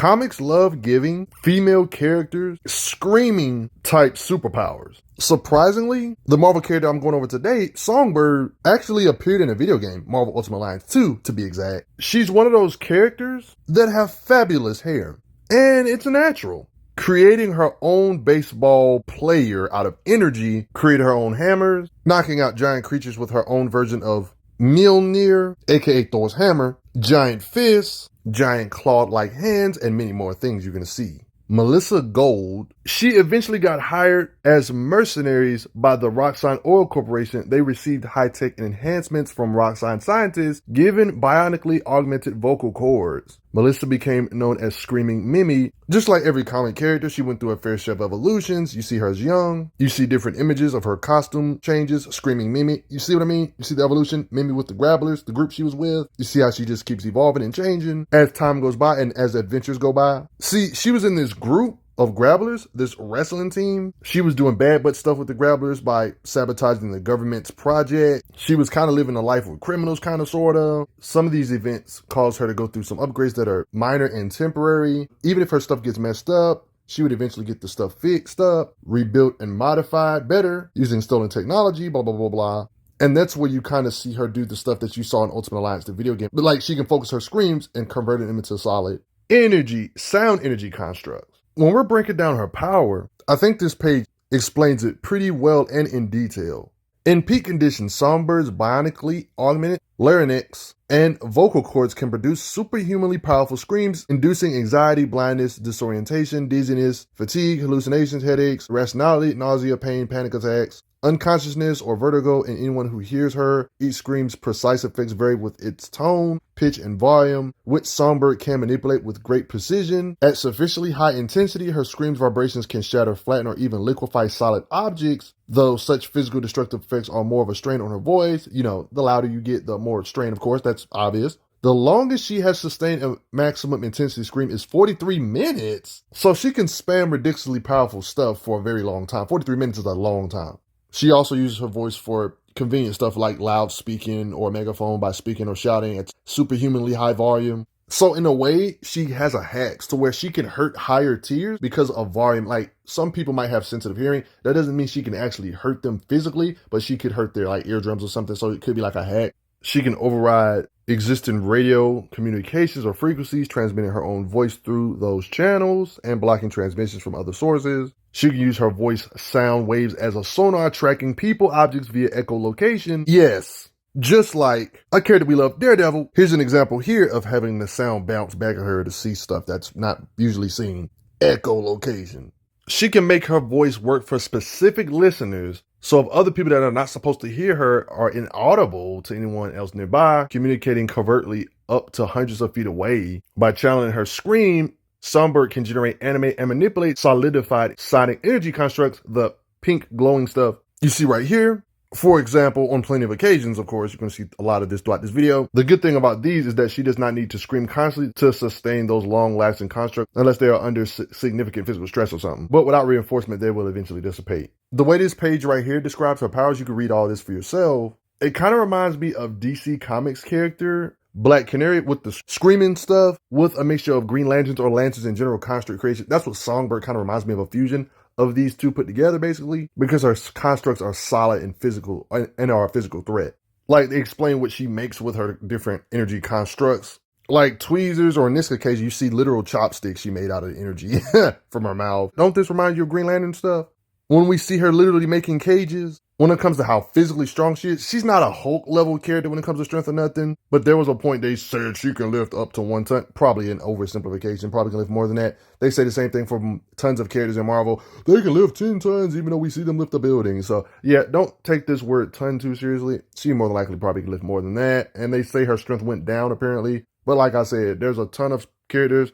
Comics love giving female characters screaming type superpowers. Surprisingly, the Marvel character I'm going over today, Songbird, actually appeared in a video game, Marvel Ultimate Alliance 2 to be exact. She's one of those characters that have fabulous hair, and it's natural. Creating her own baseball player out of energy, created her own hammers, knocking out giant creatures with her own version of Mjolnir, aka Thor's hammer, giant fists, giant clawed-like hands, and many more things you're going to see. Melissa Gold, she eventually got hired as mercenaries by the Roxxon Oil Corporation. They received high-tech enhancements from Roxxon scientists, given bionically augmented vocal cords. Melissa became known as Screaming Mimi. Just like every comic character, she went through a fair share of evolutions. You see her as young. You see different images of her costume changes. Screaming Mimi. You see what I mean? You see the evolution? Mimi with the Grabblers, the group she was with. You see how she just keeps evolving and changing as time goes by and as adventures go by. See, she was in this group of Grabblers, this wrestling team. She was doing bad butt stuff with the Grabblers by sabotaging the government's project. She was kind of living a life with criminals, kind of, sort of. Some of these events caused her to go through some upgrades that are minor and temporary. Even if her stuff gets messed up, she would eventually get the stuff fixed up, rebuilt and modified better using stolen technology, blah, blah, blah, blah. And that's where you kind of see her do the stuff that you saw in Ultimate Alliance, the video game. But like, she can focus her screams and convert them into solid sound energy constructs. When we're breaking down her power, I think this page explains it pretty well and in detail. In peak conditions, Songbird's bionically augmented larynx and vocal cords can produce superhumanly powerful screams, inducing anxiety, blindness, disorientation, dizziness, fatigue, hallucinations, headaches, irrationality, nausea, pain, panic attacks, unconsciousness, or vertigo in anyone who hears her. Each scream's precise effects vary with its tone, pitch, and volume, which Songbird can manipulate with great precision. At sufficiently high intensity, her scream's vibrations can shatter, flatten, or even liquefy solid objects, though such physical destructive effects are more of a strain on her voice. You know, the louder you get, the more strain, of course, that's obvious. The longest she has sustained a maximum intensity scream is 43 minutes. So she can spam ridiculously powerful stuff for a very long time. 43 minutes is a long time. She also uses her voice for convenient stuff like loud speaking or megaphone by speaking or shouting at superhumanly high volume. So in a way, she has a hacks to where she can hurt higher tiers because of volume. Like, some people might have sensitive hearing. That doesn't mean she can actually hurt them physically, but she could hurt their like eardrums or something. So it could be like a hack. She can override existing radio communications or frequencies, transmitting her own voice through those channels and blocking transmissions from other sources. She can use her voice sound waves as a sonar, tracking people, objects via echolocation. Yes, just like a character we love, Daredevil. Here's an example here of having the sound bounce back at her to see stuff that's not usually seen. Echolocation. She can make her voice work for specific listeners. So if other people that are not supposed to hear her are inaudible to anyone else nearby, communicating covertly up to hundreds of feet away, by channeling her scream, Songbird can generate, animate, and manipulate solidified sonic energy constructs, the pink glowing stuff you see right here. For example, on plenty of occasions, of course, you're going to see a lot of this throughout this video. The good thing about these is that she does not need to scream constantly to sustain those long-lasting constructs unless they are under significant physical stress or something. But without reinforcement, they will eventually dissipate. The way this page right here describes her powers, you can read all this for yourself. It kind of reminds me of DC Comics character Black Canary with the screaming stuff with a mixture of Green Lanterns or Lanterns in general construct creation. That's what Songbird kind of reminds me of, a fusion of these two put together, basically, because her constructs are solid and physical and are a physical threat. Like, they explain what she makes with her different energy constructs, like tweezers, or in this occasion, you see literal chopsticks she made out of energy from her mouth. Don't this remind you of Green Lantern stuff? When we see her literally making cages, when it comes to how physically strong she is, she's not a Hulk level character when it comes to strength or nothing. But there was a point they said she can lift up to 1 ton. Probably an oversimplification. Probably can lift more than that. They say the same thing for tons of characters in Marvel. They can lift 10 tons even though we see them lift a building. So yeah, don't take this word ton too seriously. She more than likely probably can lift more than that. And they say her strength went down apparently. But like I said, there's a ton of characters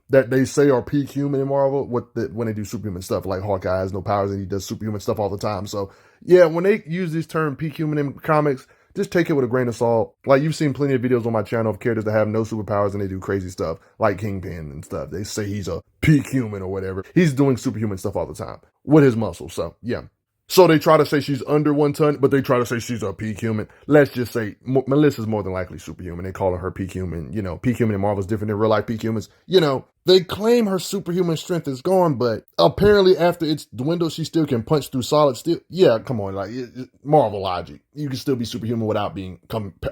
that they say are peak human in Marvel when they do superhuman stuff. Like Hawkeye has no powers and he does superhuman stuff all the time. So yeah, when they use this term peak human in comics, just take it with a grain of salt. Like, you've seen plenty of videos on my channel of characters that have no superpowers and they do crazy stuff, like Kingpin and stuff. They say he's a peak human or whatever. He's doing superhuman stuff all the time with his muscles. So yeah. So they try to say she's under 1 ton, but they try to say she's a peak human. Let's just say Melissa's more than likely superhuman. They call her peak human. You know, peak human in Marvel is different than real life peak humans. You know, They claim her superhuman strength is gone, but apparently after it's dwindled, she still can punch through solid steel. Yeah, come on, like Marvel logic. You can still be superhuman without being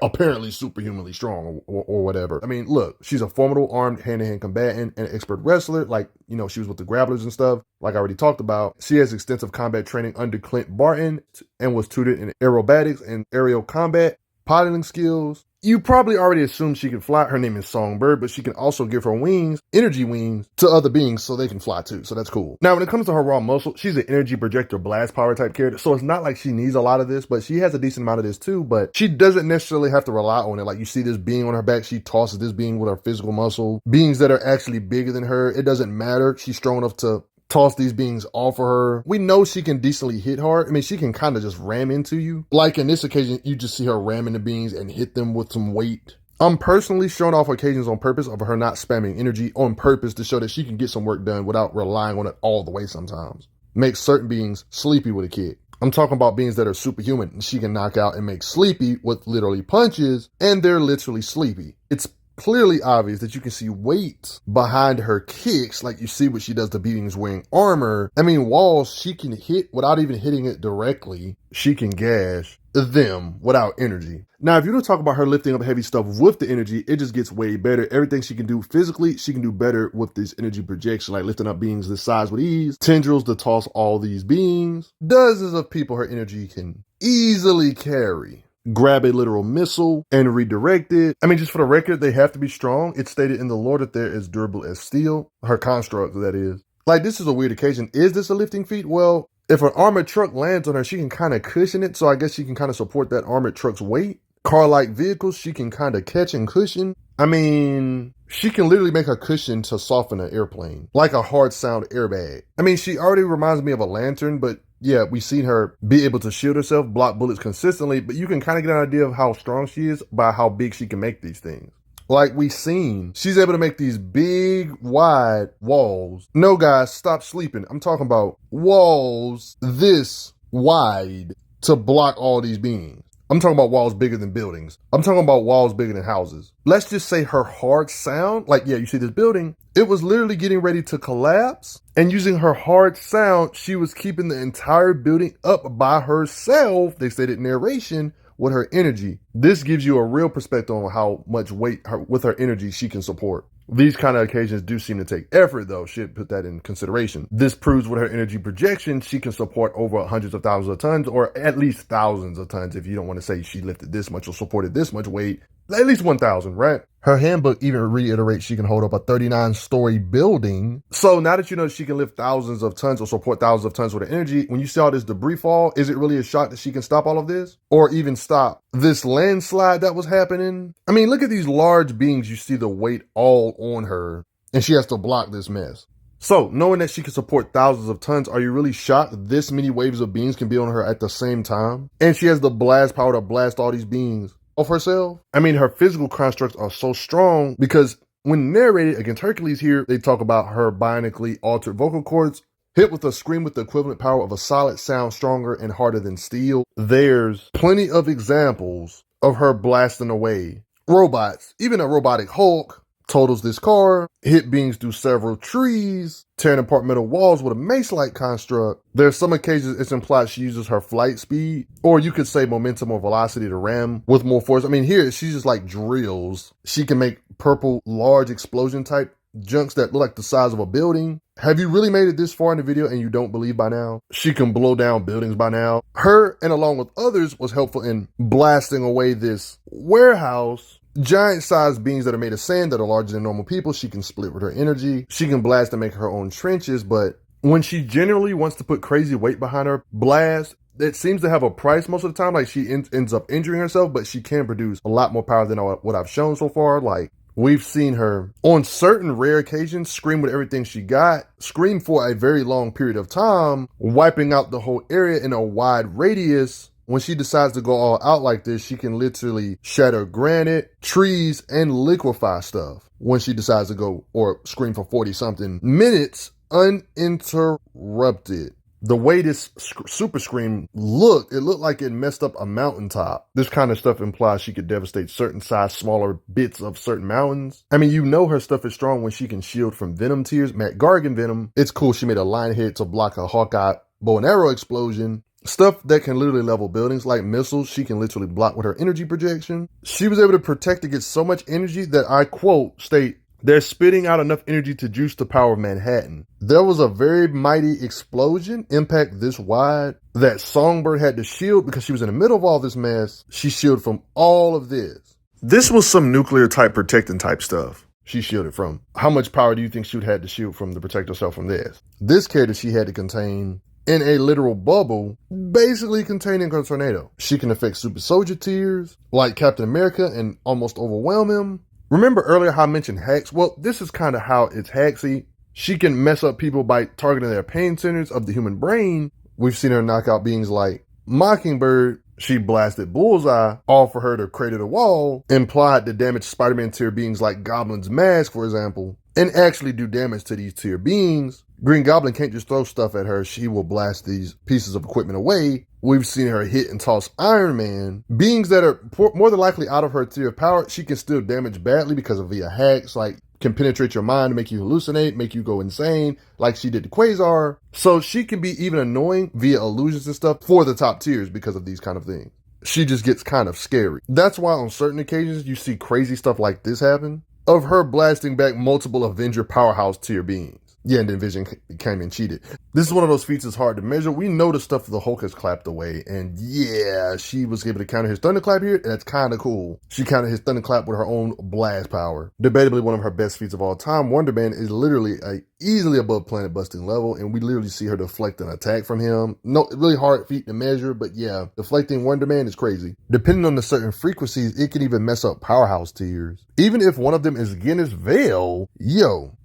apparently superhumanly strong or whatever. I mean, look, she's a formidable armed hand-to-hand combatant and expert wrestler. Like, you know, she was with the grapplers and stuff, like I already talked about. She has extensive combat training under Clint Barton and was tutored in aerobatics and aerial combat, piloting skills. You probably already assumed she can fly. Her name is Songbird, but she can also give her wings, energy wings, to other beings so they can fly too. So that's cool. Now, when it comes to her raw muscle, she's an energy projector blast power type character. So it's not like she needs a lot of this, but she has a decent amount of this too. But she doesn't necessarily have to rely on it. Like you see this being on her back, she tosses this being with her physical muscle. Beings that are actually bigger than her, it doesn't matter. She's strong enough to toss these beings off of her. We know she can decently hit hard. I mean, she can kind of just ram into you. Like in this occasion, you just see her ramming the beings and hit them with some weight. I'm personally showing off occasions on purpose of her not spamming energy on purpose to show that she can get some work done without relying on it all the way sometimes. Makes certain beings sleepy with a kick. I'm talking about beings that are superhuman and she can knock out and make sleepy with literally punches, and they're literally sleepy. It's clearly obvious that you can see weight behind her kicks, like you see what she does to beings wearing armor. I mean, walls she can hit without even hitting it directly. She can gash them without energy. Now, if you don't talk about her lifting up heavy stuff with the energy, it just gets way better. Everything she can do physically, she can do better with this energy projection, like lifting up beings this size with ease, tendrils to toss all these beings, dozens of people her energy can easily carry. Grab a literal missile and redirect it. I mean, just for the record, they have to be strong. It's stated in the lore that they're as durable as steel. Her construct, that is. Like, this is a weird occasion. Is this a lifting feat? Well, if an armored truck lands on her, she can kind of cushion it. So I guess she can kind of support that armored truck's weight. Car-like vehicles, she can kind of catch and cushion. I mean, she can literally make a cushion to soften an airplane, like a hard sound airbag. I mean, she already reminds me of a lantern, but yeah, we've seen her be able to shield herself, block bullets consistently, but you can kind of get an idea of how strong she is by how big she can make these things. Like we've seen, she's able to make these big, wide walls. No, guys, stop sleeping. I'm talking about walls this wide to block all these beings. I'm talking about walls bigger than buildings. I'm talking about walls bigger than houses. Let's just say her hard sound, like, yeah, you see this building, it was literally getting ready to collapse. And using her hard sound, she was keeping the entire building up by herself, they stated in narration, with her energy. This gives you a real perspective on how much weight with her energy she can support. These kind of occasions do seem to take effort, though. Should put that in consideration. This proves with her energy projection, she can support over hundreds of thousands of tons, or at least thousands of tons if you don't want to say she lifted this much or supported this much weight. At least 1,000, right? Her handbook even reiterates she can hold up a 39-story building. So now that you know she can lift thousands of tons or support thousands of tons with her energy, when you see all this debris fall, is it really a shock that she can stop all of this? Or even stop this landslide that was happening? I mean, look at these large beings. You see the weight all on her, and she has to block this mess. So, knowing that she can support thousands of tons, are you really shocked this many waves of beings can be on her at the same time? And she has the blast power to blast all these beings of herself? I mean, her physical constructs are so strong because when narrated against Hercules here, they talk about her bionically altered vocal cords hit with a scream with the equivalent power of a solid sound, stronger and harder than steel. There's plenty of examples of her blasting away robots. Even a robotic Hulk totals this car, hit beings through several trees, tearing apart metal walls with a mace-like construct. There's some occasions it's implied she uses her flight speed, or you could say momentum or velocity to ram with more force. I mean, here she just like drills. She can make purple, large explosion type junks that look like the size of a building. Have you really made it this far in the video and you don't believe by now? She can blow down buildings by now. Her, and along with others, was helpful in blasting away this warehouse. Giant sized beings that are made of sand that are larger than normal people, she can split with her energy. She can blast and make her own trenches, but when she generally wants to put crazy weight behind her blast, it seems to have a price most of the time. Like she ends up injuring herself, but she can produce a lot more power than what I've shown so far. Like we've seen her on certain rare occasions scream with everything she got, scream for a very long period of time, wiping out the whole area in a wide radius. When she decides to go all out like this, she can literally shatter granite, trees, and liquefy stuff when she decides to go or scream for 40-something minutes uninterrupted. The way this super scream looked, it looked like it messed up a mountaintop. This kind of stuff implies she could devastate certain size, smaller bits of certain mountains. I mean, you know her stuff is strong when she can shield from venom tears, Matt Gargan venom. It's cool she made a lion head to block a Hawkeye bow and arrow explosion. Stuff that can literally level buildings like missiles, she can literally block with her energy projection. She was able to protect against so much energy that I quote, state, they're spitting out enough energy to juice the power of Manhattan. There was a very mighty explosion, impact this wide, that Songbird had to shield because she was in the middle of all this mess. She shielded from all of this. This was some nuclear type protecting type stuff she shielded from. How much power do you think she would have to shield from to protect herself from this? This character she had to contain in a literal bubble, basically containing her tornado. She can affect super soldier tiers, like Captain America, and almost overwhelm him. Remember earlier how I mentioned hacks? Well, this is kind of how it's hacksy. She can mess up people by targeting their pain centers of the human brain. We've seen her knock out beings like Mockingbird. She blasted Bullseye, all for her to crater the wall, implied to damage Spider-Man tier beings like Goblin's mask, for example, and actually do damage to these tier beings. Green Goblin can't just throw stuff at her. She will blast these pieces of equipment away. We've seen her hit and toss Iron Man. Beings that are more than likely out of her tier of power, she can still damage badly because of via hacks, like can penetrate your mind, make you hallucinate, make you go insane, like she did to Quasar. So she can be even annoying via illusions and stuff for the top tiers because of these kind of things. She just gets kind of scary. That's why on certain occasions you see crazy stuff like this happen, of her blasting back multiple Avenger powerhouse tier beings. Yeah, and then Vision came and cheated. This is one of those feats that's hard to measure. We know the stuff the Hulk has clapped away, and yeah, she was able to counter his thunderclap here, and that's kind of cool. She countered his thunderclap with her own blast power. Debatably one of her best feats of all time. Wonder Man is literally easily above planet busting level, and we literally see her deflect an attack from him. No, really hard feat to measure, but yeah, deflecting Wonder Man is crazy. Depending on the certain frequencies, it can even mess up powerhouse tiers. Even if one of them is Guinness Veil,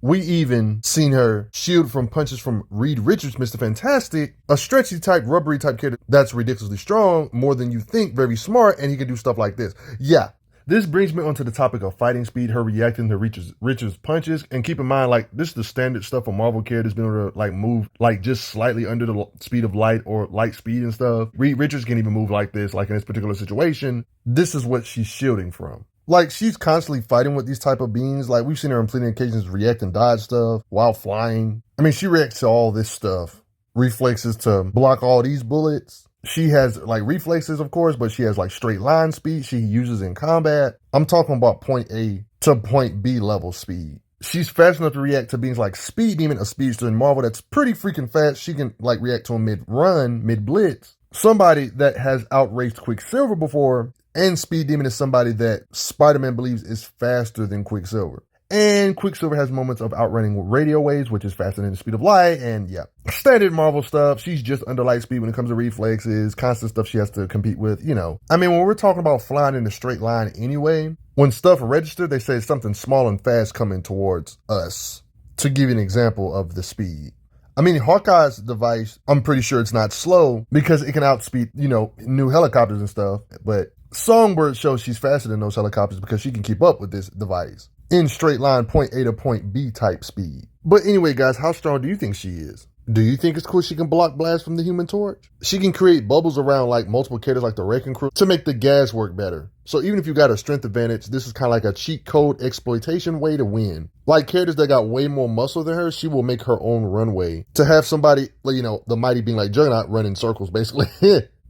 we even seen her shield from punches from Reed Richards, Mr. Fantastic, a stretchy type, rubbery type character that's ridiculously strong, more than you think, very smart, and he can do stuff like this. Yeah. This brings me onto the topic of fighting speed, her reacting to Richards' punches, and keep in mind, like, this is the standard stuff for Marvel characters being able to, like, move, like, just slightly under the speed of light or light speed and stuff. Reed Richards can even move like this, like in this particular situation. This is what she's shielding from. Like, she's constantly fighting with these type of beings. Like, we've seen her on plenty of occasions react and dodge stuff while flying. I mean, she reacts to all this stuff. Reflexes to block all these bullets. She has, like, reflexes, of course, but she has, like, straight line speed she uses in combat. I'm talking about point A to point B level speed. She's fast enough to react to beings like Speed Demon, a speedster in Marvel that's pretty freaking fast. She can, like, react to him mid-run, mid-blitz. Somebody that has outraced Quicksilver before. And Speed Demon is somebody that Spider-Man believes is faster than Quicksilver. And Quicksilver has moments of outrunning radio waves, which is faster than the speed of light. And yeah, standard Marvel stuff. She's just under light speed when it comes to reflexes, constant stuff she has to compete with, you know. I mean, when we're talking about flying in a straight line anyway, when stuff registered, they say something small and fast coming towards us. To give you an example of the speed. I mean, Hawkeye's device, I'm pretty sure it's not slow because it can outspeed, you know, new helicopters and stuff. But Songbird shows she's faster than those helicopters because she can keep up with this device in straight line point A to point B type speed. But anyway, guys, how strong do you think she is? Do you think it's cool she can block blasts from the Human Torch? She can create bubbles around like multiple characters like the Wrecking Crew to make the gas work better. So even if you got a strength advantage, this is kind of like a cheat code exploitation way to win. Like characters that got way more muscle than her, she will make her own runway to have somebody, you know, the mighty being like Juggernaut run in circles basically.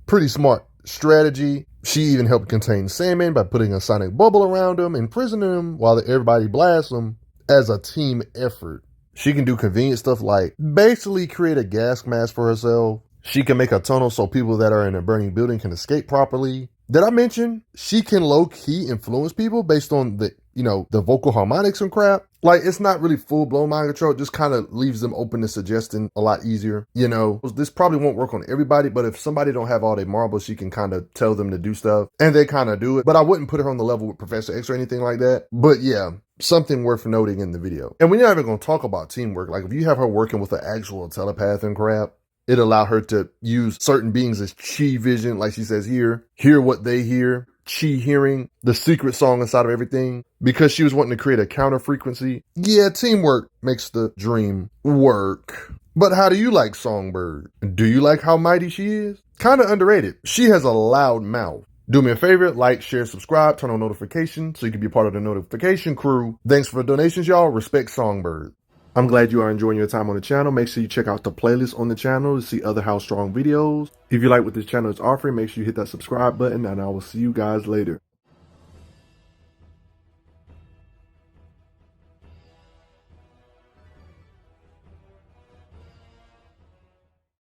Pretty smart strategy. She even helped contain Sandman by putting a sonic bubble around him, imprisoning him while everybody blasts him as a team effort. She can do convenient stuff like basically create a gas mask for herself. She can make a tunnel so people that are in a burning building can escape properly. Did I mention she can low-key influence people based on the, you know, the vocal harmonics and crap? Like, it's not really full-blown mind control. It just kind of leaves them open to suggesting a lot easier, you know? This probably won't work on everybody, but if somebody don't have all their marbles, she can kind of tell them to do stuff, and they kind of do it. But I wouldn't put her on the level with Professor X or anything like that. But yeah, something worth noting in the video. And we're not even going to talk about teamwork. Like, if you have her working with an actual telepath and crap, it allowed her to use certain beings as chi vision, like she says here, hear what they hear, chi hearing, the secret song inside of everything, because she was wanting to create a counter frequency. Yeah, teamwork makes the dream work. But how do you like Songbird? Do you like how mighty she is? Kinda underrated. She has a loud mouth. Do me a favor, like, share, subscribe, turn on notifications so you can be part of the notification crew. Thanks for the donations, y'all. Respect Songbird. I'm glad you are enjoying your time on the channel. Make sure you check out the playlist on the channel to see other How Strong videos. If you like what this channel is offering, make sure you hit that subscribe button, and I will see you guys later.